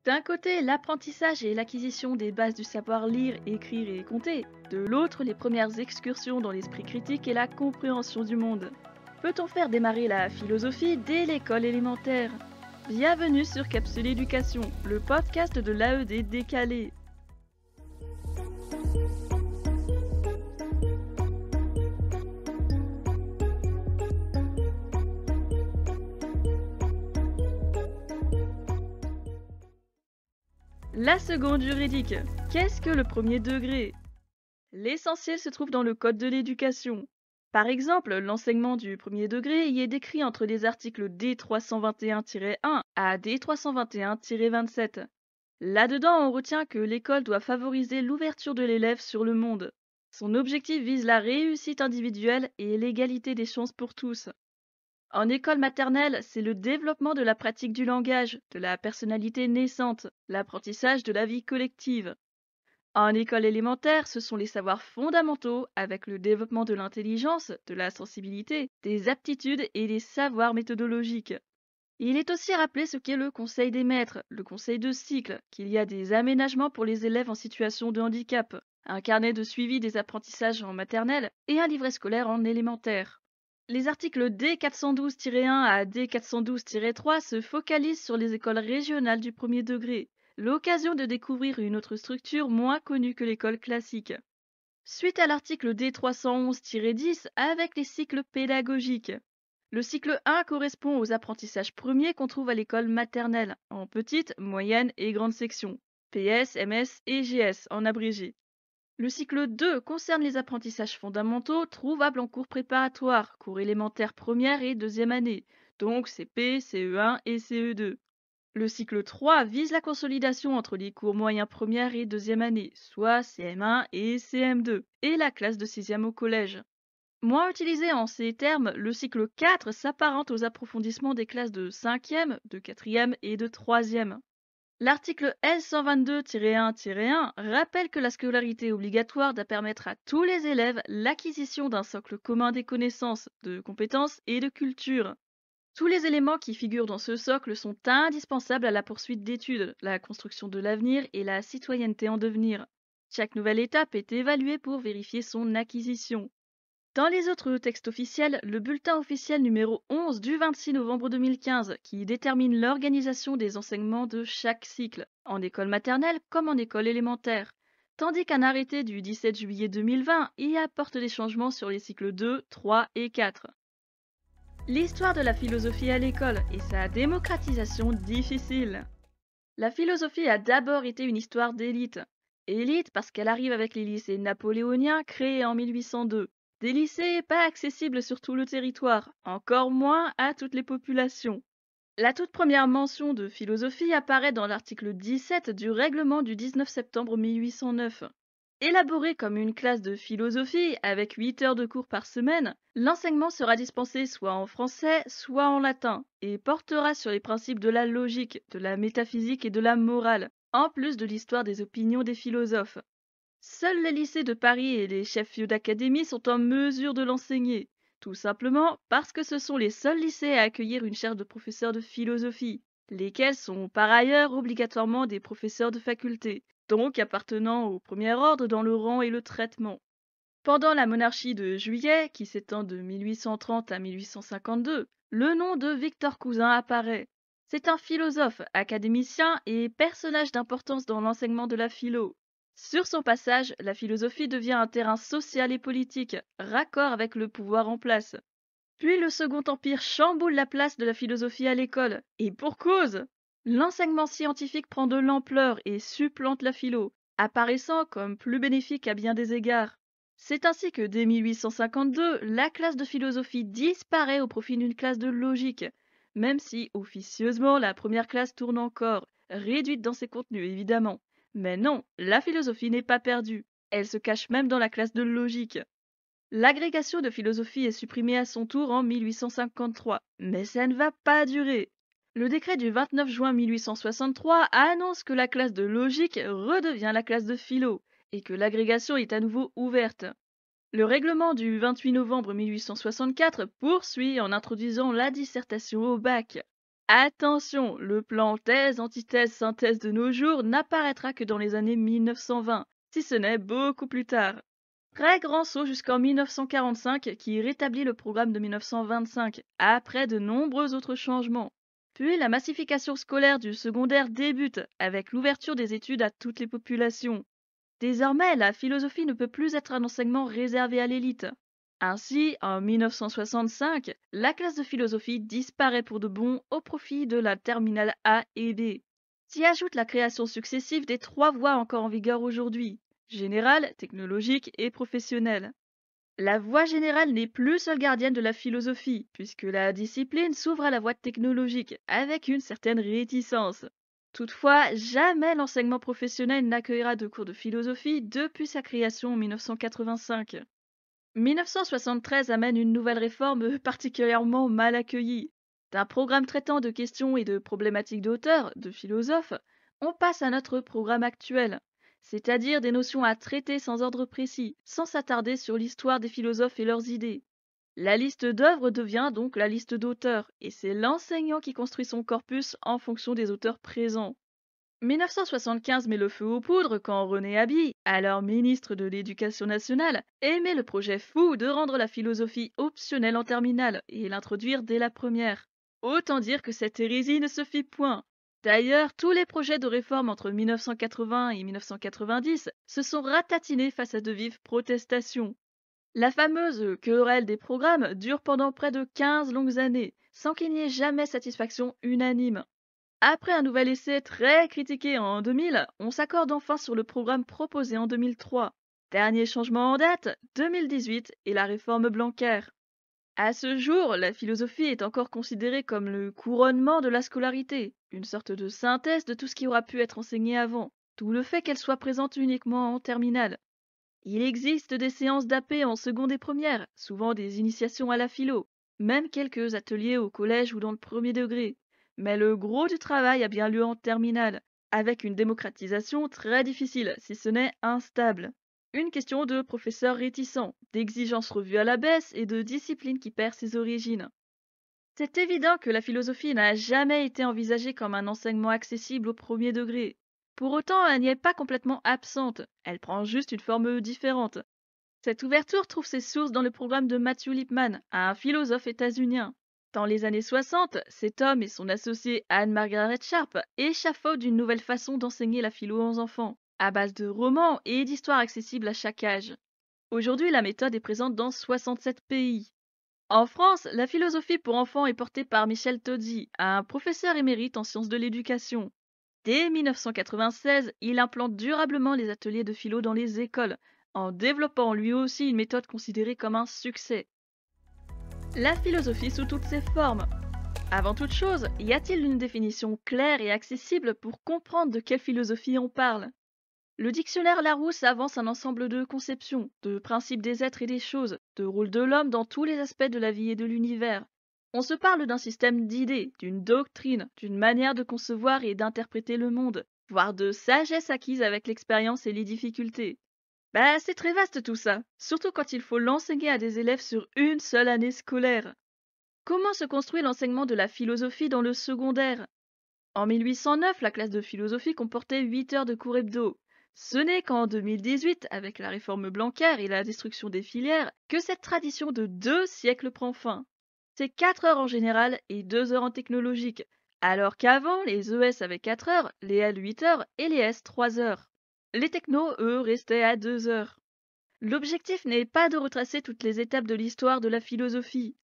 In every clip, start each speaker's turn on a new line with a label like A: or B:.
A: D'un côté, l'apprentissage et l'acquisition des bases du savoir lire, écrire et compter. De l'autre, les premières excursions dans l'esprit critique et la compréhension du monde. Peut-on faire démarrer la philosophie dès l'école élémentaire? Bienvenue sur Capsule Éducation, le podcast de l'AED décalé. La seconde juridique. Qu'est-ce que le premier degré? L'essentiel se trouve dans le Code de l'éducation. Par exemple, l'enseignement du premier degré y est décrit entre les articles D321-1 à D321-27. Là-dedans, on retient que l'école doit favoriser l'ouverture de l'élève sur le monde. Son objectif vise la réussite individuelle et l'égalité des chances pour tous. En école maternelle, c'est le développement de la pratique du langage, de la personnalité naissante, l'apprentissage de la vie collective. En école élémentaire, ce sont les savoirs fondamentaux avec le développement de l'intelligence, de la sensibilité, des aptitudes et des savoirs méthodologiques. Il est aussi rappelé ce qu'est le conseil des maîtres, le conseil de cycle, qu'il y a des aménagements pour les élèves en situation de handicap, un carnet de suivi des apprentissages en maternelle et un livret scolaire en élémentaire. Les articles D412-1 à D412-3 se focalisent sur les écoles régionales du premier degré, l'occasion de découvrir une autre structure moins connue que l'école classique. Suite à l'article D311-10 avec les cycles pédagogiques. Le cycle 1 correspond aux apprentissages premiers qu'on trouve à l'école maternelle, en petite, moyenne et grande section, PS, MS et GS en abrégé. Le cycle 2 concerne les apprentissages fondamentaux trouvables en cours préparatoire, cours élémentaire première et deuxième année, donc CP, CE1 et CE2. Le cycle 3 vise la consolidation entre les cours moyens première et deuxième année, soit CM1 et CM2, et la classe de sixième au collège. Moins utilisé en ces termes, le cycle 4 s'apparente aux approfondissements des classes de cinquième, de quatrième et de troisième. L'article L122-1-1 rappelle que la scolarité obligatoire doit permettre à tous les élèves l'acquisition d'un socle commun des connaissances, de compétences et de culture. Tous les éléments qui figurent dans ce socle sont indispensables à la poursuite d'études, la construction de l'avenir et la citoyenneté en devenir. Chaque nouvelle étape est évaluée pour vérifier son acquisition. Dans les autres textes officiels, le bulletin officiel numéro 11 du 26 novembre 2015 qui détermine l'organisation des enseignements de chaque cycle, en école maternelle comme en école élémentaire, tandis qu'un arrêté du 17 juillet 2020 y apporte des changements sur les cycles 2, 3 et 4. L'histoire de la philosophie à l'école et sa démocratisation difficile. La philosophie a d'abord été une histoire d'élite. Élite parce qu'elle arrive avec les lycées napoléoniens créés en 1802. Des lycées pas accessibles sur tout le territoire, encore moins à toutes les populations. La toute première mention de philosophie apparaît dans l'article 17 du règlement du 19 septembre 1809. Élaboré comme une classe de philosophie avec 8 heures de cours par semaine, l'enseignement sera dispensé soit en français, soit en latin, et portera sur les principes de la logique, de la métaphysique et de la morale, en plus de l'histoire des opinions des philosophes. Seuls les lycées de Paris et les chefs-lieux d'académie sont en mesure de l'enseigner, tout simplement parce que ce sont les seuls lycées à accueillir une chaire de professeur de philosophie, lesquels sont par ailleurs obligatoirement des professeurs de faculté, donc appartenant au premier ordre dans le rang et le traitement. Pendant la monarchie de Juillet, qui s'étend de 1830 à 1852, le nom de Victor Cousin apparaît. C'est un philosophe, académicien et personnage d'importance dans l'enseignement de la philo. Sur son passage, la philosophie devient un terrain social et politique, raccord avec le pouvoir en place. Puis le Second Empire chamboule la place de la philosophie à l'école, et pour cause! L'enseignement scientifique prend de l'ampleur et supplante la philo, apparaissant comme plus bénéfique à bien des égards. C'est ainsi que dès 1852, la classe de philosophie disparaît au profit d'une classe de logique, même si officieusement la première classe tourne encore, réduite dans ses contenus évidemment. Mais non, la philosophie n'est pas perdue, elle se cache même dans la classe de logique. L'agrégation de philosophie est supprimée à son tour en 1853, mais ça ne va pas durer. Le décret du 29 juin 1863 annonce que la classe de logique redevient la classe de philo et que l'agrégation est à nouveau ouverte. Le règlement du 28 novembre 1864 poursuit en introduisant la dissertation au bac. Attention, le plan thèse, antithèse, synthèse de nos jours n'apparaîtra que dans les années 1920, si ce n'est beaucoup plus tard. Très grand saut jusqu'en 1945 qui rétablit le programme de 1925, après de nombreux autres changements. Puis la massification scolaire du secondaire débute avec l'ouverture des études à toutes les populations. Désormais, la philosophie ne peut plus être un enseignement réservé à l'élite. Ainsi, en 1965, la classe de philosophie disparaît pour de bon au profit de la terminale A et B. S'y ajoute la création successive des trois voies encore en vigueur aujourd'hui, générale, technologique et professionnelle. La voie générale n'est plus seule gardienne de la philosophie, puisque la discipline s'ouvre à la voie technologique, avec une certaine réticence. Toutefois, jamais l'enseignement professionnel n'accueillera de cours de philosophie depuis sa création en 1985. 1973 amène une nouvelle réforme particulièrement mal accueillie. D'un programme traitant de questions et de problématiques d'auteurs, de philosophes, on passe à notre programme actuel, c'est-à-dire des notions à traiter sans ordre précis, sans s'attarder sur l'histoire des philosophes et leurs idées. La liste d'œuvres devient donc la liste d'auteurs, et c'est l'enseignant qui construit son corpus en fonction des auteurs présents. 1975 met le feu aux poudres quand René Haby, alors ministre de l'Éducation nationale, émet le projet fou de rendre la philosophie optionnelle en terminale et l'introduire dès la première. Autant dire que cette hérésie ne se fit point. D'ailleurs, tous les projets de réforme entre 1980 et 1990 se sont ratatinés face à de vives protestations. La fameuse querelle des programmes dure pendant près de 15 longues années, sans qu'il n'y ait jamais satisfaction unanime. Après un nouvel essai très critiqué en 2000, on s'accorde enfin sur le programme proposé en 2003. Dernier changement en date, 2018 et la réforme Blanquer. À ce jour, la philosophie est encore considérée comme le couronnement de la scolarité, une sorte de synthèse de tout ce qui aura pu être enseigné avant, d'où le fait qu'elle soit présente uniquement en terminale. Il existe des séances d'AP en seconde et première, souvent des initiations à la philo, même quelques ateliers au collège ou dans le premier degré. Mais le gros du travail a bien lieu en terminale, avec une démocratisation très difficile, si ce n'est instable. Une question de professeurs réticents, d'exigences revues à la baisse et de discipline qui perd ses origines. C'est évident que la philosophie n'a jamais été envisagée comme un enseignement accessible au premier degré. Pour autant, elle n'y est pas complètement absente, elle prend juste une forme différente. Cette ouverture trouve ses sources dans le programme de Matthew Lipman, un philosophe états-unien. Dans les années 60, cet homme et son associé Anne-Margaret Sharp échafaudent une nouvelle façon d'enseigner la philo aux enfants, à base de romans et d'histoires accessibles à chaque âge. Aujourd'hui, la méthode est présente dans 67 pays. En France, la philosophie pour enfants est portée par Michel Tozzi, un professeur émérite en sciences de l'éducation. Dès 1996, il implante durablement les ateliers de philo dans les écoles, en développant lui aussi une méthode considérée comme un succès. La philosophie sous toutes ses formes. Avant toute chose, y a-t-il une définition claire et accessible pour comprendre de quelle philosophie on parle? Le dictionnaire Larousse avance un ensemble de conceptions, de principes des êtres et des choses, de rôle de l'homme dans tous les aspects de la vie et de l'univers. On se parle d'un système d'idées, d'une doctrine, d'une manière de concevoir et d'interpréter le monde, voire de sagesse acquise avec l'expérience et les difficultés. Bah, c'est très vaste tout ça, surtout quand il faut l'enseigner à des élèves sur une seule année scolaire. Comment se construit l'enseignement de la philosophie dans le secondaire? En 1809, la classe de philosophie comportait 8 heures de cours hebdo. Ce n'est qu'en 2018, avec la réforme Blanquer et la destruction des filières, que cette tradition de 2 siècles prend fin. C'est 4 heures en général et 2 heures en technologique, alors qu'avant, les ES avaient 4 heures, les L 8 heures et les S 3 heures. Les technos, eux, restaient à 2 heures. L'objectif n'est pas de retracer toutes les étapes de l'histoire de la philosophie.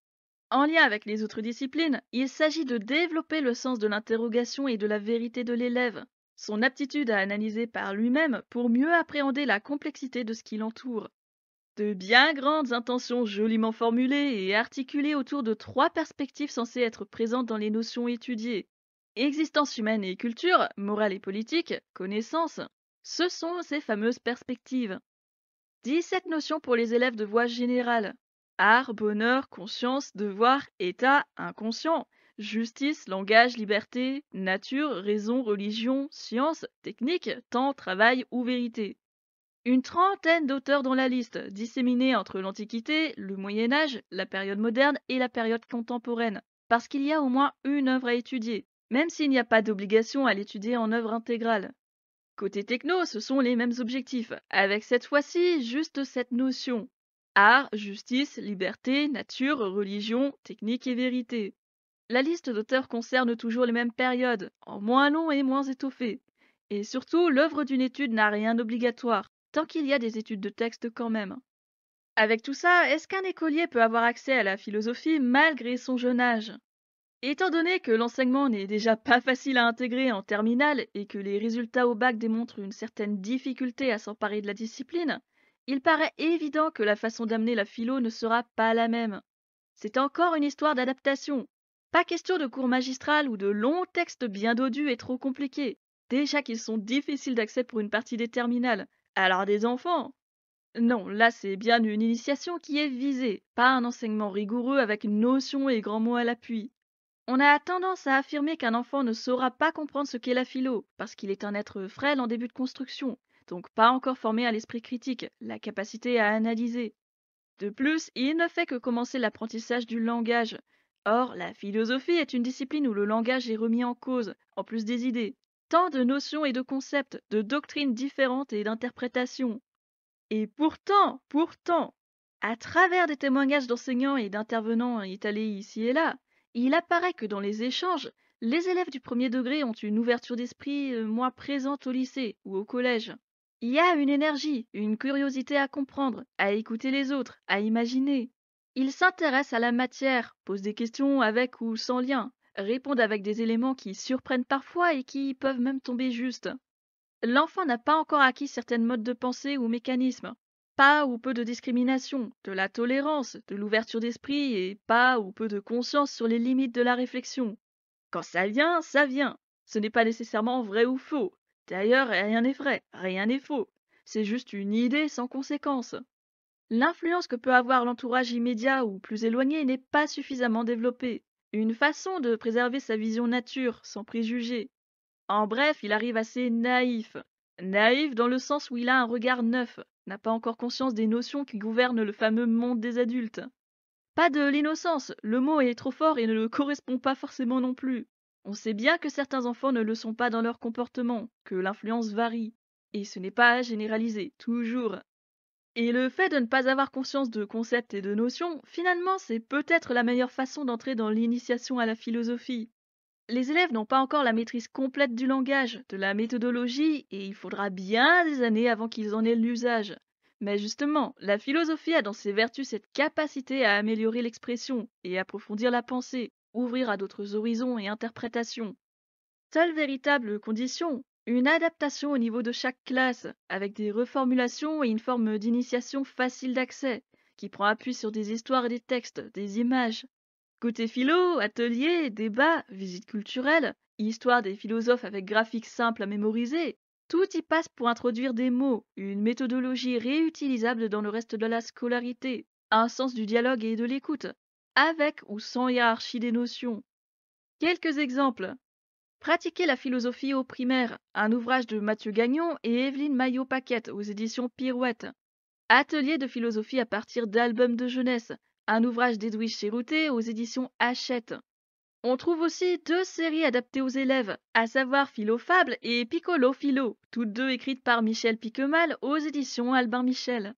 A: En lien avec les autres disciplines, il s'agit de développer le sens de l'interrogation et de la vérité de l'élève, son aptitude à analyser par lui-même pour mieux appréhender la complexité de ce qui l'entoure. De bien grandes intentions joliment formulées et articulées autour de 3 perspectives censées être présentes dans les notions étudiées. Existence humaine et culture, morale et politique, connaissance, ce sont ces fameuses perspectives. 17 notions pour les élèves de voie générale. Art, bonheur, conscience, devoir, état, inconscient, justice, langage, liberté, nature, raison, religion, science, technique, temps, travail ou vérité. Une trentaine d'auteurs dans la liste, disséminés entre l'Antiquité, le Moyen Âge, la période moderne et la période contemporaine, parce qu'il y a au moins une œuvre à étudier, même s'il n'y a pas d'obligation à l'étudier en œuvre intégrale. Côté techno, ce sont les mêmes objectifs, avec cette fois-ci juste cette notion. Art, justice, liberté, nature, religion, technique et vérité. La liste d'auteurs concerne toujours les mêmes périodes, en moins long et moins étoffé. Et surtout, l'œuvre d'une étude n'a rien d'obligatoire, tant qu'il y a des études de texte quand même. Avec tout ça, est-ce qu'un écolier peut avoir accès à la philosophie malgré son jeune âge? Étant donné que l'enseignement n'est déjà pas facile à intégrer en terminale et que les résultats au bac démontrent une certaine difficulté à s'emparer de la discipline, il paraît évident que la façon d'amener la philo ne sera pas la même. C'est encore une histoire d'adaptation. Pas question de cours magistral ou de longs textes bien dodus et trop compliqués. Déjà qu'ils sont difficiles d'accès pour une partie des terminales. Alors des enfants? Non, là c'est bien une initiation qui est visée, pas un enseignement rigoureux avec notions et grands mots à l'appui. On a tendance à affirmer qu'un enfant ne saura pas comprendre ce qu'est la philo, parce qu'il est un être frêle en début de construction, donc pas encore formé à l'esprit critique, la capacité à analyser. De plus, il ne fait que commencer l'apprentissage du langage. Or, la philosophie est une discipline où le langage est remis en cause, en plus des idées. Tant de notions et de concepts, de doctrines différentes et d'interprétations. Et pourtant, à travers des témoignages d'enseignants et d'intervenants étalés ici et là, il apparaît que dans les échanges, les élèves du premier degré ont une ouverture d'esprit moins présente au lycée ou au collège. Il y a une énergie, une curiosité à comprendre, à écouter les autres, à imaginer. Ils s'intéressent à la matière, posent des questions avec ou sans lien, répondent avec des éléments qui surprennent parfois et qui peuvent même tomber juste. L'enfant n'a pas encore acquis certains modes de pensée ou mécanismes. Pas ou peu de discrimination, de la tolérance, de l'ouverture d'esprit et pas ou peu de conscience sur les limites de la réflexion. Quand ça vient, ça vient. Ce n'est pas nécessairement vrai ou faux. D'ailleurs, rien n'est vrai, rien n'est faux. C'est juste une idée sans conséquence. L'influence que peut avoir l'entourage immédiat ou plus éloigné n'est pas suffisamment développée. Une façon de préserver sa vision nature, sans préjugés. En bref, il arrive assez naïf. Naïf dans le sens où il a un regard neuf, n'a pas encore conscience des notions qui gouvernent le fameux monde des adultes. Pas de l'innocence, le mot est trop fort et ne le correspond pas forcément non plus. On sait bien que certains enfants ne le sont pas dans leur comportement, que l'influence varie. Et ce n'est pas à généraliser, toujours. Et le fait de ne pas avoir conscience de concepts et de notions, finalement, c'est peut-être la meilleure façon d'entrer dans l'initiation à la philosophie. Les élèves n'ont pas encore la maîtrise complète du langage, de la méthodologie, et il faudra bien des années avant qu'ils en aient l'usage. Mais justement, la philosophie a dans ses vertus cette capacité à améliorer l'expression et approfondir la pensée, ouvrir à d'autres horizons et interprétations. Seule véritable condition, une adaptation au niveau de chaque classe, avec des reformulations et une forme d'initiation facile d'accès, qui prend appui sur des histoires et des textes, des images. Côté philo, atelier, débat, visite culturelle, histoire des philosophes avec graphiques simples à mémoriser, tout y passe pour introduire des mots, une méthodologie réutilisable dans le reste de la scolarité, un sens du dialogue et de l'écoute, avec ou sans hiérarchie des notions. Quelques exemples. Pratiquer la philosophie au primaire, un ouvrage de Mathieu Gagnon et Evelyne Maillot-Paquette aux éditions Pirouette. Atelier de philosophie à partir d'albums de jeunesse, un ouvrage d'Edwige Chérouté aux éditions Hachette. On trouve aussi deux séries adaptées aux élèves, à savoir Philo-Fable et Piccolo-Philo, toutes deux écrites par Michel Piquemal aux éditions Albin Michel.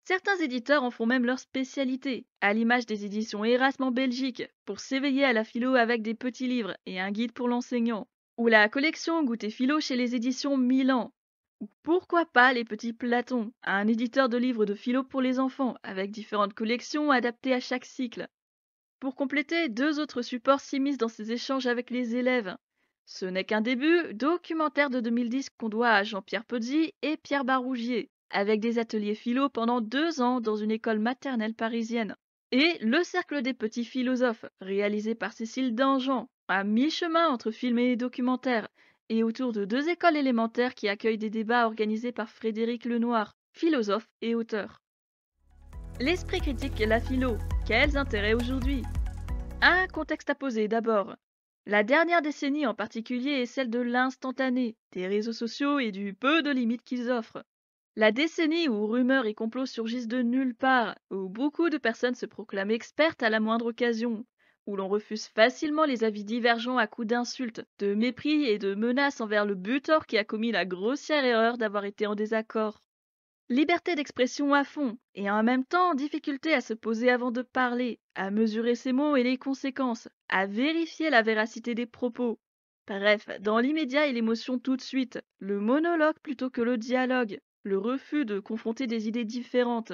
A: Certains éditeurs en font même leur spécialité, à l'image des éditions Erasme en Belgique, pour s'éveiller à la philo avec des petits livres et un guide pour l'enseignant, ou la collection Goûter Philo chez les éditions Milan. Ou pourquoi pas les petits Platons, un éditeur de livres de philo pour les enfants, avec différentes collections adaptées à chaque cycle. Pour compléter, deux autres supports s'immiscent dans ces échanges avec les élèves. Ce n'est qu'un début, documentaire de 2010 qu'on doit à Jean-Pierre Pozzi et Pierre Barougier, avec des ateliers philo pendant 2 ans dans une école maternelle parisienne. Et Le Cercle des petits philosophes, réalisé par Cécile Dangean, à mi-chemin entre film et documentaire, et autour de deux écoles élémentaires qui accueillent des débats organisés par Frédéric Lenoir, philosophe et auteur. L'esprit critique et la philo, quels intérêts aujourd'hui? Un contexte à poser d'abord. La dernière décennie en particulier est celle de l'instantané, des réseaux sociaux et du peu de limites qu'ils offrent. La décennie où rumeurs et complots surgissent de nulle part, où beaucoup de personnes se proclament expertes à la moindre occasion, où l'on refuse facilement les avis divergents à coups d'insultes, de mépris et de menaces envers le buteur qui a commis la grossière erreur d'avoir été en désaccord. Liberté d'expression à fond, et en même temps difficulté à se poser avant de parler, à mesurer ses mots et les conséquences, à vérifier la véracité des propos. Bref, dans l'immédiat et l'émotion tout de suite, le monologue plutôt que le dialogue, le refus de confronter des idées différentes.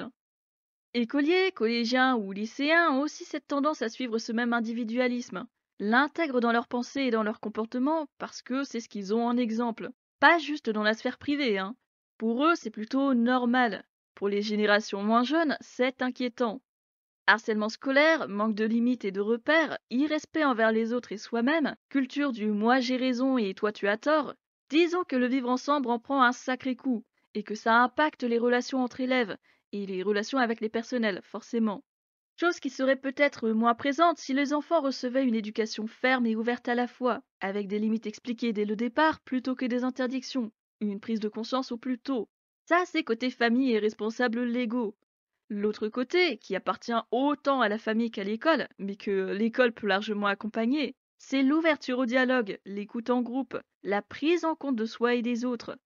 A: Écoliers, collégiens ou lycéens ont aussi cette tendance à suivre ce même individualisme, l'intègrent dans leurs pensées et dans leur comportement parce que c'est ce qu'ils ont en exemple, pas juste dans la sphère privée, hein. Pour eux, c'est plutôt normal. Pour les générations moins jeunes, c'est inquiétant. Harcèlement scolaire, manque de limites et de repères, irrespect envers les autres et soi-même, culture du moi j'ai raison et toi tu as tort, disons que le vivre ensemble en prend un sacré coup et que ça impacte les relations entre élèves et les relations avec les personnels, forcément. Chose qui serait peut-être moins présente si les enfants recevaient une éducation ferme et ouverte à la fois, avec des limites expliquées dès le départ plutôt que des interdictions, une prise de conscience au plus tôt. Ça, c'est côté famille et responsables légaux. L'autre côté, qui appartient autant à la famille qu'à l'école, mais que l'école peut largement accompagner, c'est l'ouverture au dialogue, l'écoute en groupe, la prise en compte de soi et des autres.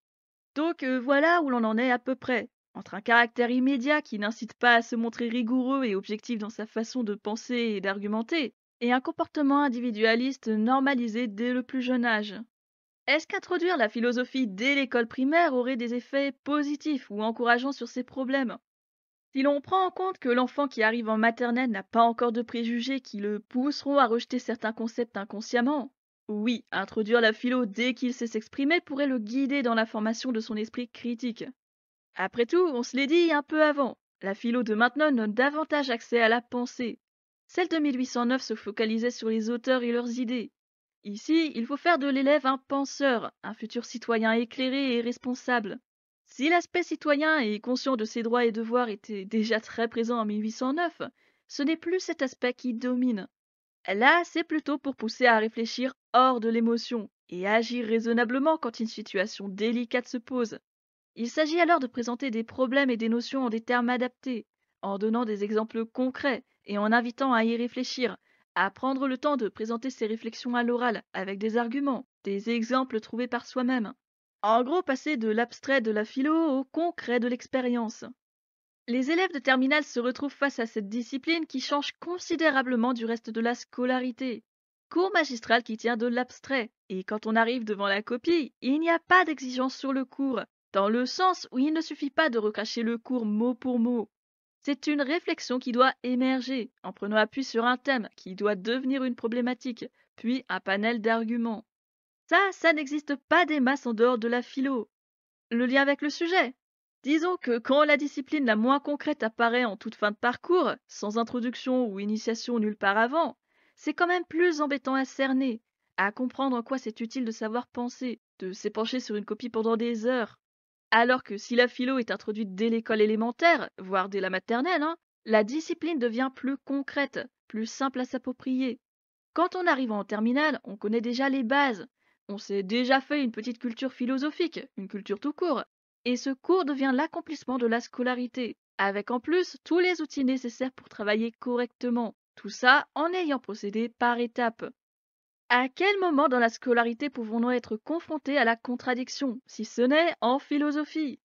A: Donc voilà où l'on en est à peu près. Entre un caractère immédiat qui n'incite pas à se montrer rigoureux et objectif dans sa façon de penser et d'argumenter, et un comportement individualiste normalisé dès le plus jeune âge. Est-ce qu'introduire la philosophie dès l'école primaire aurait des effets positifs ou encourageants sur ces problèmes? Si l'on prend en compte que l'enfant qui arrive en maternelle n'a pas encore de préjugés qui le pousseront à rejeter certains concepts inconsciemment, oui, introduire la philo dès qu'il sait s'exprimer pourrait le guider dans la formation de son esprit critique. Après tout, on se l'est dit un peu avant, la philo de maintenant donne davantage accès à la pensée. Celle de 1809 se focalisait sur les auteurs et leurs idées. Ici, il faut faire de l'élève un penseur, un futur citoyen éclairé et responsable. Si l'aspect citoyen et conscient de ses droits et devoirs était déjà très présent en 1809, ce n'est plus cet aspect qui domine. Là, c'est plutôt pour pousser à réfléchir hors de l'émotion et à agir raisonnablement quand une situation délicate se pose. Il s'agit alors de présenter des problèmes et des notions en des termes adaptés, en donnant des exemples concrets et en invitant à y réfléchir, à prendre le temps de présenter ses réflexions à l'oral avec des arguments, des exemples trouvés par soi-même. En gros, passer de l'abstrait de la philo au concret de l'expérience. Les élèves de terminale se retrouvent face à cette discipline qui change considérablement du reste de la scolarité. Cours magistral qui tient de l'abstrait, et quand on arrive devant la copie, il n'y a pas d'exigence sur le cours, dans le sens où il ne suffit pas de recracher le cours mot pour mot. C'est une réflexion qui doit émerger, en prenant appui sur un thème qui doit devenir une problématique, puis un panel d'arguments. Ça n'existe pas des masses en dehors de la philo. Le lien avec le sujet. Disons que quand la discipline la moins concrète apparaît en toute fin de parcours, sans introduction ou initiation nulle part avant, c'est quand même plus embêtant à cerner, à comprendre en quoi c'est utile de savoir penser, de s'épancher sur une copie pendant des heures. Alors que si la philo est introduite dès l'école élémentaire, voire dès la maternelle, hein, la discipline devient plus concrète, plus simple à s'approprier. Quand on arrive en terminale, on connaît déjà les bases. On s'est déjà fait une petite culture philosophique, une culture tout court. Et ce cours devient l'accomplissement de la scolarité, avec en plus tous les outils nécessaires pour travailler correctement. Tout ça en ayant procédé par étapes. À quel moment dans la scolarité pouvons-nous être confrontés à la contradiction, si ce n'est en philosophie?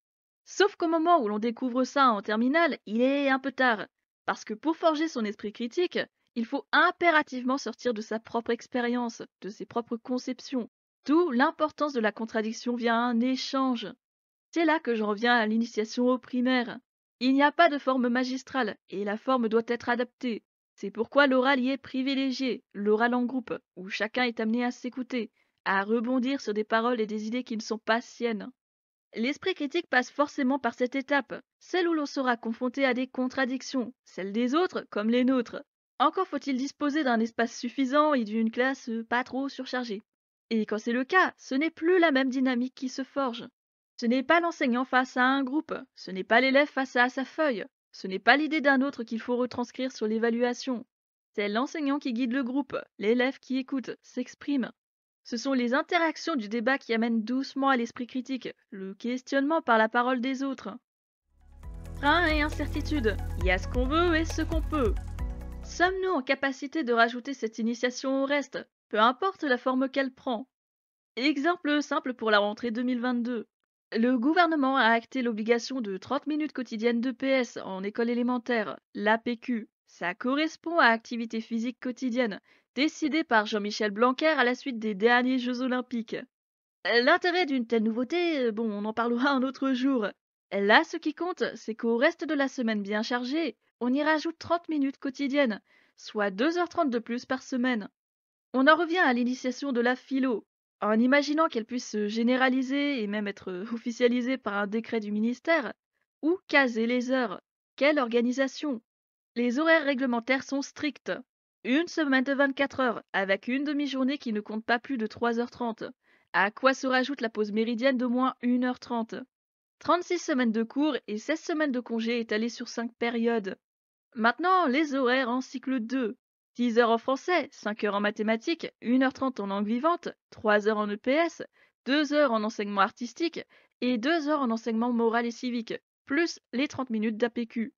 A: Sauf qu'au moment où l'on découvre ça en terminale, il est un peu tard. Parce que pour forger son esprit critique, il faut impérativement sortir de sa propre expérience, de ses propres conceptions. D'où l'importance de la contradiction via un échange. C'est là que j'en reviens à l'initiation au primaire. Il n'y a pas de forme magistrale, et la forme doit être adaptée. C'est pourquoi l'oral y est privilégié, l'oral en groupe, où chacun est amené à s'écouter, à rebondir sur des paroles et des idées qui ne sont pas siennes. L'esprit critique passe forcément par cette étape, celle où l'on sera confronté à des contradictions, celles des autres comme les nôtres. Encore faut-il disposer d'un espace suffisant et d'une classe pas trop surchargée. Et quand c'est le cas, ce n'est plus la même dynamique qui se forge. Ce n'est pas l'enseignant face à un groupe, ce n'est pas l'élève face à sa feuille, ce n'est pas l'idée d'un autre qu'il faut retranscrire sur l'évaluation. C'est l'enseignant qui guide le groupe, l'élève qui écoute, s'exprime. Ce sont les interactions du débat qui amènent doucement à l'esprit critique, le questionnement par la parole des autres. Frein et incertitude, il y a ce qu'on veut et ce qu'on peut. Sommes-nous en capacité de rajouter cette initiation au reste, peu importe la forme qu'elle prend? Exemple simple pour la rentrée 2022. Le gouvernement a acté l'obligation de 30 minutes quotidiennes d'EPS en école élémentaire, l'APQ. Ça correspond à activité physique quotidienne, décidée par Jean-Michel Blanquer à la suite des derniers Jeux olympiques. L'intérêt d'une telle nouveauté, bon, on en parlera un autre jour. Là, ce qui compte, c'est qu'au reste de la semaine bien chargée, on y rajoute 30 minutes quotidiennes, soit 2h30 de plus par semaine. On en revient à l'initiation de la philo, en imaginant qu'elle puisse se généraliser et même être officialisée par un décret du ministère, ou caser les heures. Quelle organisation! Les horaires réglementaires sont stricts. Une semaine de 24 heures, avec une demi-journée qui ne compte pas plus de 3h30, à quoi se rajoute la pause méridienne d'au moins 1h30. 36 semaines de cours et 16 semaines de congés étalées sur 5 périodes. Maintenant, les horaires en cycle 2. 10 heures en français, 5 heures en mathématiques, 1h30 en langue vivante, 3 heures en EPS, 2 heures en enseignement artistique et 2 heures en enseignement moral et civique, plus les 30 minutes d'APQ.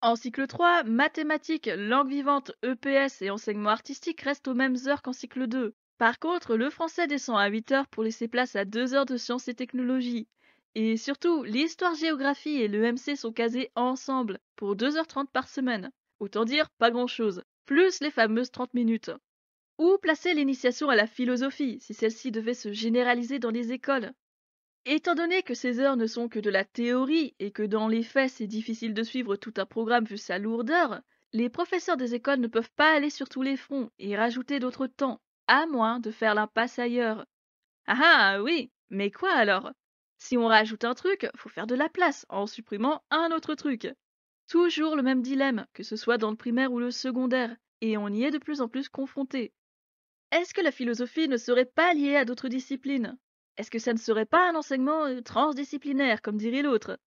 A: En cycle 3, mathématiques, langue vivante, EPS et enseignement artistique restent aux mêmes heures qu'en cycle 2. Par contre, le français descend à 8 heures pour laisser place à 2 heures de sciences et technologies. Et surtout, l'histoire-géographie et le MC sont casés ensemble pour 2h30 par semaine. Autant dire pas grand-chose. Plus les fameuses 30 minutes. Où placer l'initiation à la philosophie si celle-ci devait se généraliser dans les écoles? Étant donné que ces heures ne sont que de la théorie et que dans les faits c'est difficile de suivre tout un programme vu sa lourdeur, les professeurs des écoles ne peuvent pas aller sur tous les fronts et rajouter d'autres temps, à moins de faire l'impasse ailleurs. Ah ah, oui, mais quoi alors? Si on rajoute un truc, faut faire de la place en supprimant un autre truc. Toujours le même dilemme, que ce soit dans le primaire ou le secondaire, et on y est de plus en plus confronté. Est-ce que la philosophie ne serait pas liée à d'autres disciplines? Est-ce que ça ne serait pas un enseignement transdisciplinaire, comme dirait l'autre?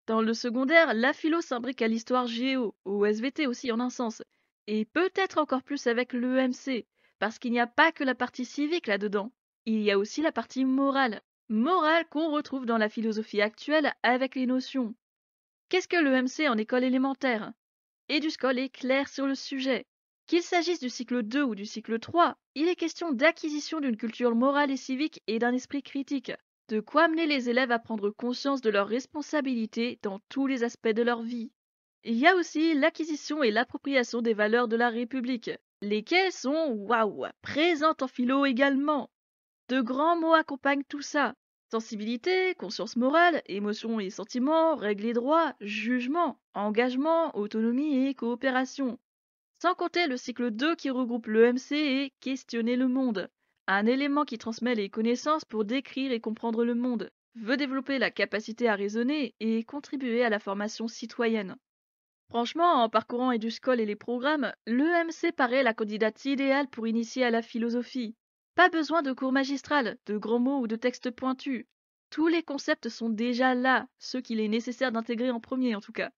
A: Dans le secondaire, la philo s'imbrique à l'histoire géo, au SVT aussi en un sens, et peut-être encore plus avec l'EMC, parce qu'il n'y a pas que la partie civique là-dedans, il y a aussi la partie morale. Morale qu'on retrouve dans la philosophie actuelle avec les notions. Qu'est-ce que l'EMC en école élémentaire? EduScol est clair sur le sujet. Qu'il s'agisse du cycle 2 ou du cycle 3, il est question d'acquisition d'une culture morale et civique et d'un esprit critique. De quoi amener les élèves à prendre conscience de leurs responsabilités dans tous les aspects de leur vie. Il y a aussi l'acquisition et l'appropriation des valeurs de la République, lesquelles sont, waouh, présentes en philo également. De grands mots accompagnent tout ça. Sensibilité, conscience morale, émotions et sentiments, règles et droits, jugement, engagement, autonomie et coopération. Sans compter le cycle 2 qui regroupe l'EMC et questionner le monde. Un élément qui transmet les connaissances pour décrire et comprendre le monde, veut développer la capacité à raisonner et contribuer à la formation citoyenne. Franchement, en parcourant EduScol et les programmes, l'EMC paraît la candidate idéale pour initier à la philosophie. Pas besoin de cours magistral, de grands mots ou de textes pointus. Tous les concepts sont déjà là, ceux qu'il est nécessaire d'intégrer en premier en tout cas.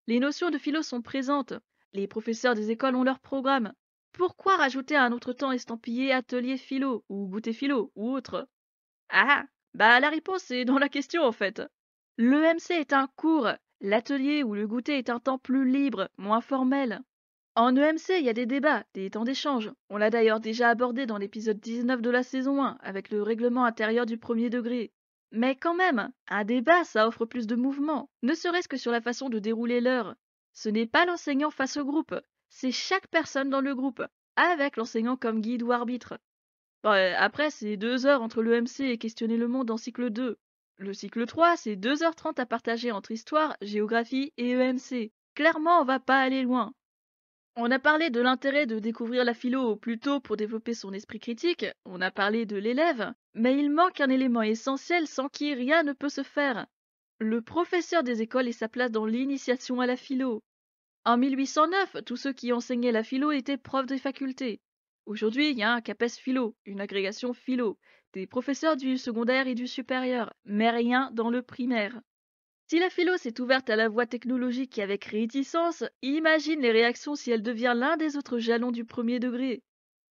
A: Les notions de philo sont présentes. Les professeurs des écoles ont leur programme. Pourquoi rajouter un autre temps estampillé atelier philo ou goûter philo ou autre? Ah, bah la réponse est dans la question en fait. L'EMC est un cours, l'atelier ou le goûter est un temps plus libre, moins formel. En EMC, il y a des débats, des temps d'échange. On l'a d'ailleurs déjà abordé dans l'épisode 19 de la saison 1, avec le règlement intérieur du premier degré. Mais quand même, un débat, ça offre plus de mouvement, ne serait-ce que sur la façon de dérouler l'heure. Ce n'est pas l'enseignant face au groupe, c'est chaque personne dans le groupe, avec l'enseignant comme guide ou arbitre. Bon, après, c'est 2 heures entre l'EMC et questionner le monde en cycle 2. Le cycle 3, c'est 2h30 à partager entre histoire, géographie et EMC. Clairement, on va pas aller loin. On a parlé de l'intérêt de découvrir la philo plus tôt pour développer son esprit critique, on a parlé de l'élève, mais il manque un élément essentiel sans qui rien ne peut se faire. Le professeur des écoles et sa place dans l'initiation à la philo. En 1809, tous ceux qui enseignaient la philo étaient profs des facultés. Aujourd'hui, il y a un CAPES philo, une agrégation philo, des professeurs du secondaire et du supérieur, mais rien dans le primaire. Si la philo s'est ouverte à la voie technologique et avec réticence, imagine les réactions si elle devient l'un des autres jalons du premier degré.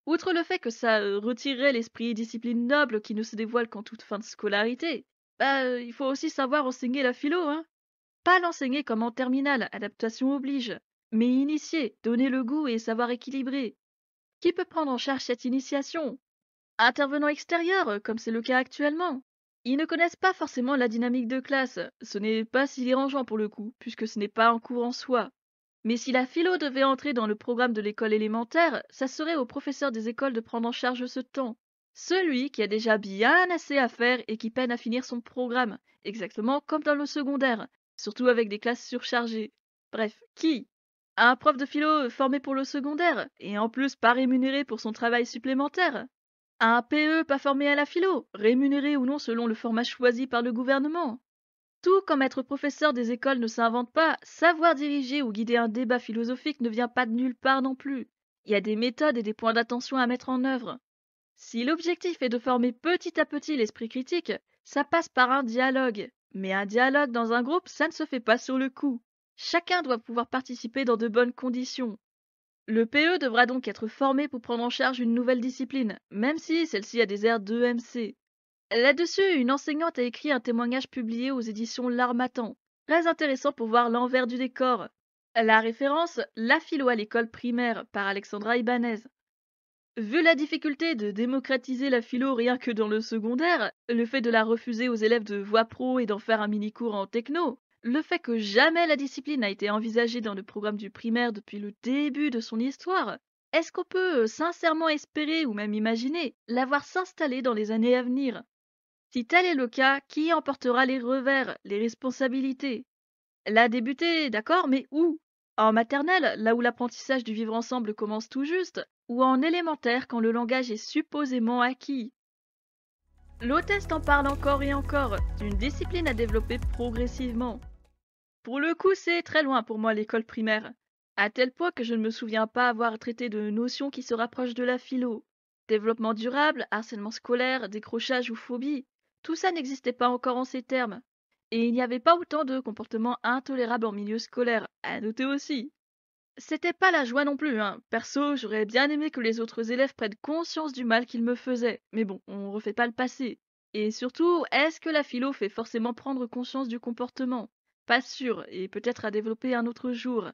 A: Outre le fait que ça retirerait l'esprit discipline noble qui ne se dévoile qu'en toute fin de scolarité, il faut aussi savoir enseigner la philo, hein. Pas l'enseigner comme en terminale, adaptation oblige. mais initier, donner le goût et savoir équilibrer. Qui peut prendre en charge cette initiation? Intervenants extérieurs, comme c'est le cas actuellement. Ils ne connaissent pas forcément la dynamique de classe. Ce n'est pas si dérangeant pour le coup, puisque ce n'est pas un cours en soi. Mais si la philo devait entrer dans le programme de l'école élémentaire, ça serait aux professeurs des écoles de prendre en charge ce temps. Celui qui a déjà bien assez à faire et qui peine à finir son programme, exactement comme dans le secondaire, surtout avec des classes surchargées. Bref, qui? Un prof de philo formé pour le secondaire, et en plus pas rémunéré pour son travail supplémentaire? Un PE pas formé à la philo, rémunéré ou non selon le format choisi par le gouvernement? Tout comme être professeur des écoles ne s'invente pas, savoir diriger ou guider un débat philosophique ne vient pas de nulle part non plus. Il y a des méthodes et des points d'attention à mettre en œuvre. Si l'objectif est de former petit à petit l'esprit critique, ça passe par un dialogue. Mais un dialogue dans un groupe, ça ne se fait pas sur le coup. Chacun doit pouvoir participer dans de bonnes conditions. Le PE devra donc être formé pour prendre en charge une nouvelle discipline, même si celle-ci a des airs d'EMC. Là-dessus, une enseignante a écrit un témoignage publié aux éditions L'Harmattan. Très intéressant pour voir l'envers du décor. La référence La philo à l'école primaire par Alexandra Ibanez. Vu la difficulté de démocratiser la philo rien que dans le secondaire, le fait de la refuser aux élèves de voie pro et d'en faire un mini-cours en techno, le fait que jamais la discipline n'a été envisagée dans le programme du primaire depuis le début de son histoire, est-ce qu'on peut sincèrement espérer ou même imaginer la voir s'installer dans les années à venir? Si tel est le cas, qui en portera les revers, les responsabilités? La débutée, d'accord, mais où? En maternelle, là où l'apprentissage du vivre ensemble commence tout juste, ou en élémentaire quand le langage est supposément acquis? L'hôtesse en parle encore et encore, d'une discipline à développer progressivement. Pour le coup, c'est très loin pour moi l'école primaire, à tel point que je ne me souviens pas avoir traité de notions qui se rapprochent de la philo. Développement durable, harcèlement scolaire, décrochage ou phobie, tout ça n'existait pas encore en ces termes. Et il n'y avait pas autant de comportements intolérables en milieu scolaire, à noter aussi. C'était pas la joie non plus, hein. Perso, j'aurais bien aimé que les autres élèves prennent conscience du mal qu'ils me faisaient. Mais bon, on refait pas le passé. Et surtout, est-ce que la philo fait forcément prendre conscience du comportement? Pas sûr, et peut-être à développer un autre jour.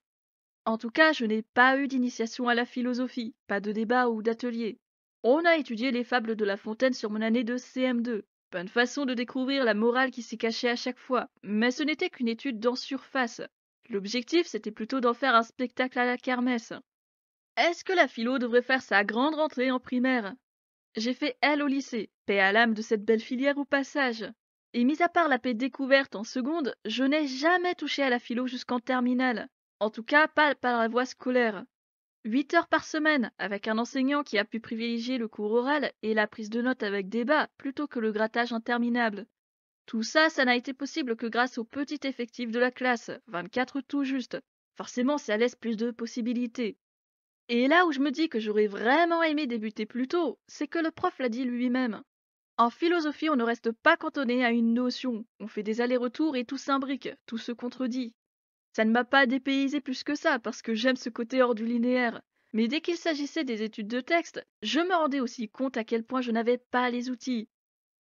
A: En tout cas, je n'ai pas eu d'initiation à la philosophie, pas de débat ou d'atelier. On a étudié les fables de La Fontaine sur mon année de CM2. Bonne façon de découvrir la morale qui s'y cachait à chaque fois, mais ce n'était qu'une étude d'en surface. L'objectif, c'était plutôt d'en faire un spectacle à la kermesse. Est-ce que la philo devrait faire sa grande rentrée en primaire? J'ai fait L au lycée, paix à l'âme de cette belle filière au passage. Et mis à part la paix découverte en seconde, je n'ai jamais touché à la philo jusqu'en terminale. En tout cas, pas par la voie scolaire. 8 heures par semaine, avec un enseignant qui a pu privilégier le cours oral et la prise de notes avec débat plutôt que le grattage interminable. Tout ça, ça n'a été possible que grâce au petit effectif de la classe, 24 tout juste. Forcément, ça laisse plus de possibilités. Et là où je me dis que j'aurais vraiment aimé débuter plus tôt, c'est que le prof l'a dit lui-même. En philosophie, on ne reste pas cantonné à une notion. On fait des allers-retours et tout s'imbrique, tout se contredit. Ça ne m'a pas dépaysé plus que ça, parce que j'aime ce côté hors du linéaire. Mais dès qu'il s'agissait des études de texte, je me rendais aussi compte à quel point je n'avais pas les outils.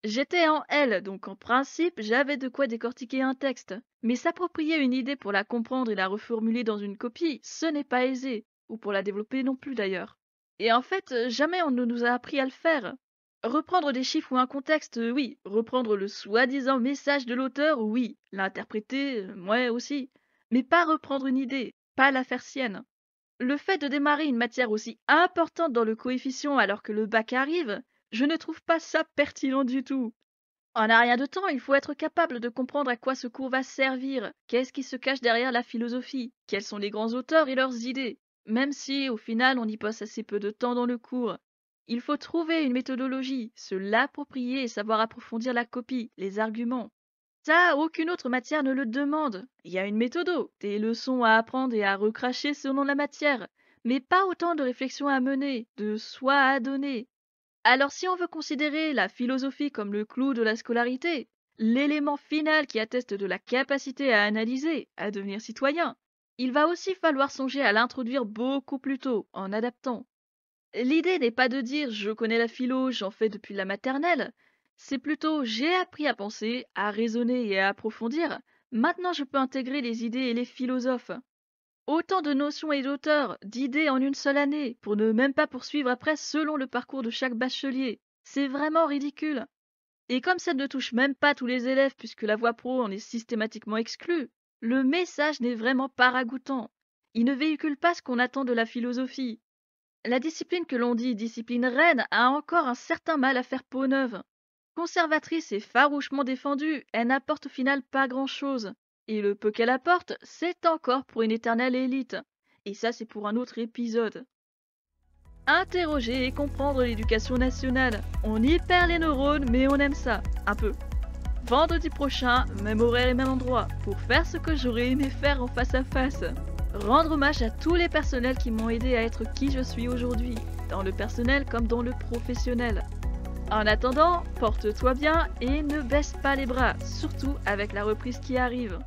A: J'étais en L, donc en principe, j'avais de quoi décortiquer un texte. Mais s'approprier une idée pour la comprendre et la reformuler dans une copie, ce n'est pas aisé, ou pour la développer non plus d'ailleurs. Et en fait, jamais on ne nous a appris à le faire. Reprendre des chiffres ou un contexte, oui. Reprendre le soi-disant message de l'auteur, oui. L'interpréter, ouais aussi. Mais pas reprendre une idée, pas la faire sienne. Le fait de démarrer une matière aussi importante dans le coefficient alors que le bac arrive, je ne trouve pas ça pertinent du tout. En un rien de temps, il faut être capable de comprendre à quoi ce cours va servir, qu'est-ce qui se cache derrière la philosophie, quels sont les grands auteurs et leurs idées, même si au final on y passe assez peu de temps dans le cours. Il faut trouver une méthodologie, se l'approprier et savoir approfondir la copie, les arguments. Ça, aucune autre matière ne le demande. Il y a une méthodo, des leçons à apprendre et à recracher selon la matière, mais pas autant de réflexions à mener, de soi à donner. Alors si on veut considérer la philosophie comme le clou de la scolarité, l'élément final qui atteste de la capacité à analyser, à devenir citoyen, il va aussi falloir songer à l'introduire beaucoup plus tôt, en adaptant. L'idée n'est pas de dire je connais la philo, j'en fais depuis la maternelle. C'est plutôt j'ai appris à penser, à raisonner et à approfondir. Maintenant je peux intégrer les idées et les philosophes. Autant de notions et d'auteurs, d'idées en une seule année, pour ne même pas poursuivre après selon le parcours de chaque bachelier. C'est vraiment ridicule. Et comme ça ne touche même pas tous les élèves puisque la voie pro en est systématiquement exclue, le message n'est vraiment pas ragoûtant. Il ne véhicule pas ce qu'on attend de la philosophie. La discipline que l'on dit discipline reine a encore un certain mal à faire peau neuve. Conservatrice et farouchement défendue, elle n'apporte au final pas grand-chose. Et le peu qu'elle apporte, c'est encore pour une éternelle élite. Et ça, c'est pour un autre épisode. Interroger et comprendre l'éducation nationale. On y perd les neurones, mais on aime ça. Un peu. Vendredi prochain, même horaire et même endroit, pour faire ce que j'aurais aimé faire en face à face. Rendre hommage à tous les personnels qui m'ont aidé à être qui je suis aujourd'hui, dans le personnel comme dans le professionnel. En attendant, porte-toi bien et ne baisse pas les bras, surtout avec la reprise qui arrive.